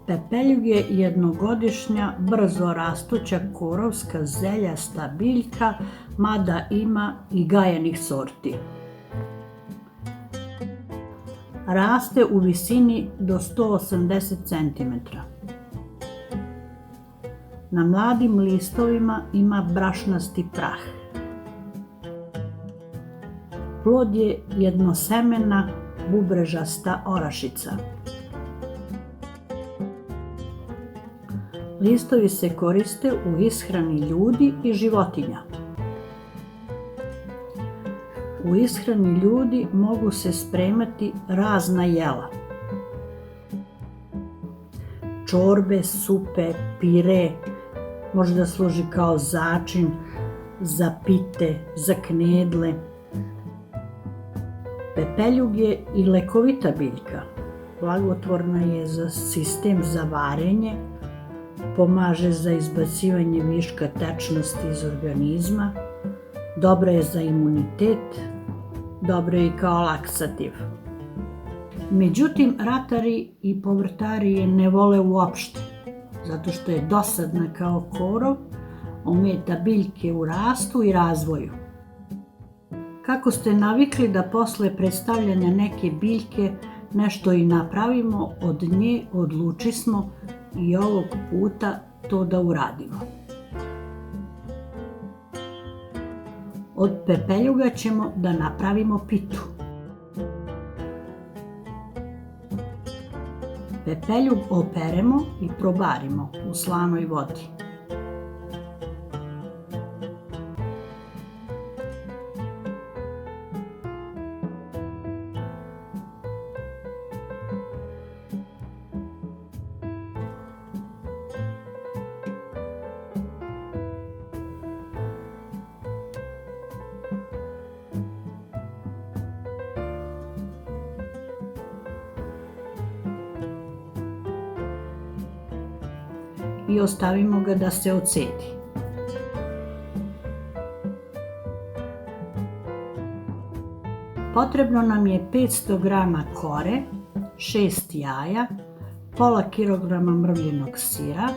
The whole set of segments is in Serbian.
Pepeljug je jednogodišnja, brzo rastuća korovska zeljasta biljka, mada ima i gajenih sorti. Raste u visini do 180 cm. Na mladim listovima ima brašnasti prah. Plod je jednosemena, bubrežasta orašica. Listovi se koriste u ishrani ljudi i životinja. U ishrani ljudi mogu se spremati razna jela. Čorbe, supe, pire, može da služi kao začin, za pite, za knedle. Pepeljug je i lekovita biljka. Blagotvorna je za sistem za varenje, pomaže za izbacivanje viška tečnosti iz organizma, dobra je za imunitet, dobra je i kao laksativ. Međutim, ratari i povrtari je ne vole uopšte, zato što je dosadna kao korov, ometa biljke u rastu i razvoju. Kako ste navikli da posle predstavljanja neke biljke nešto i napravimo, od nje odlučismo i ovog puta to da uradimo. Od pepeljuga ćemo da napravimo pitu. Pepeljug operemo i probarimo u slanoj vodi. I ostavimo ga da se odsedi. Potrebno nam je 500 g kore, 6 jaja, pola kilograma mrvljenog sira,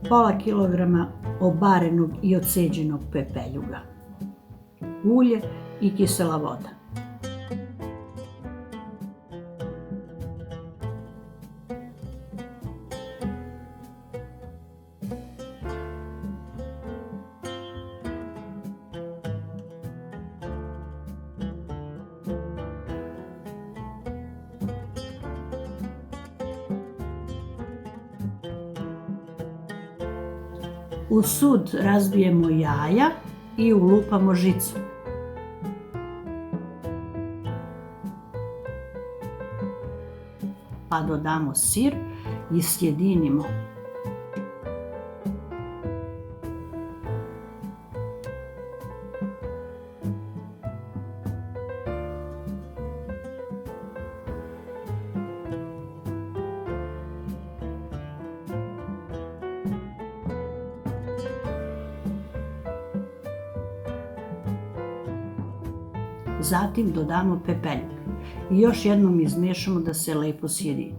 pola kilograma obarenog i odseđenog pepeljuga, ulje i kisela voda. U sud razbijemo jaja i ulupamo žicu. Pa dodamo sir i sjedinimo. Zatim dodamo pepeljug i još jednom izmiješamo da se lepo sjedini.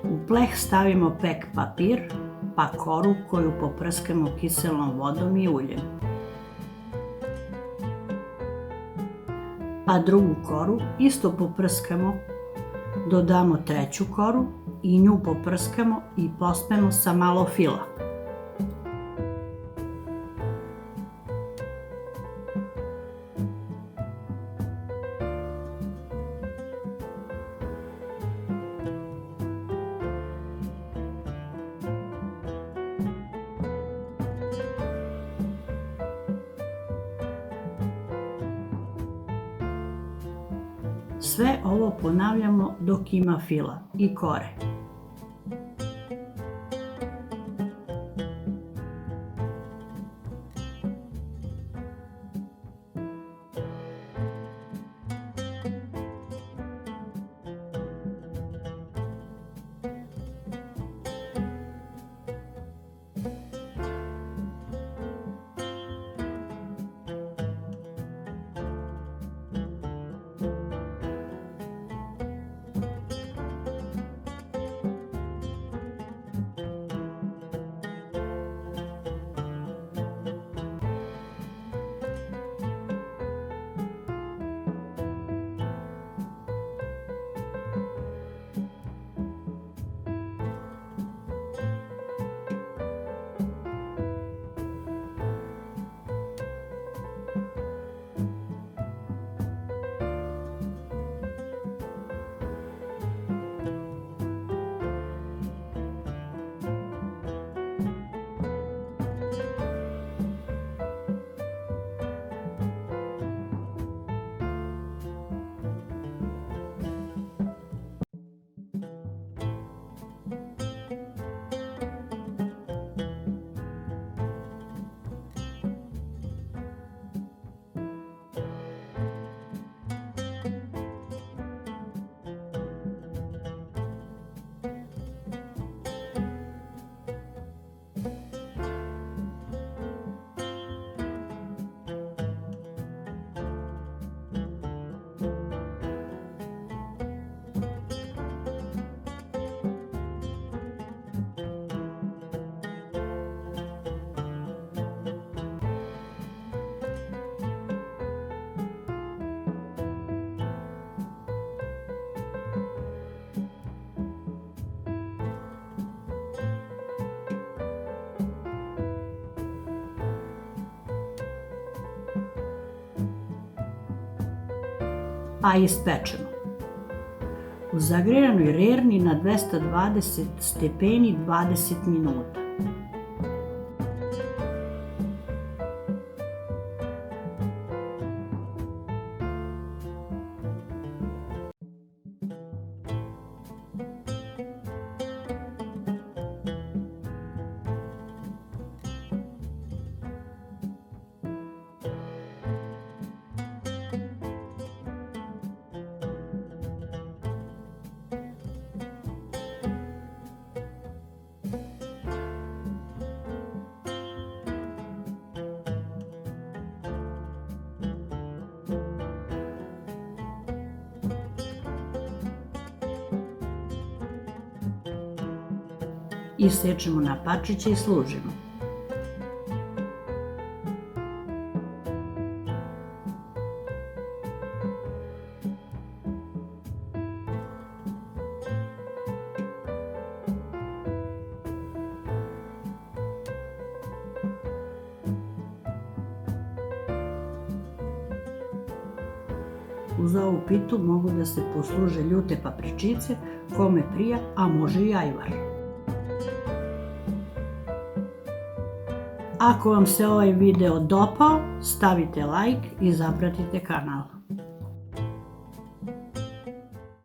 U pleh stavimo pek papir, pa koru koju poprskamo kiselom vodom i uljem. Pa drugu koru isto poprskamo, dodamo treću koru i nju poprskamo i pospemo sa malo fila. Sve ovo ponavljamo dok ima fila i kore. a ispečemo. U zagrejanoj rerni na 220 stepeni 20 minuta. Isečemo na parčiće i služimo. Uz ovu pitu mogu da se posluže ljute papričice, kome prija, a može i ajvar. Ako vam se ovaj video dopao, stavite like i zapratite kanal.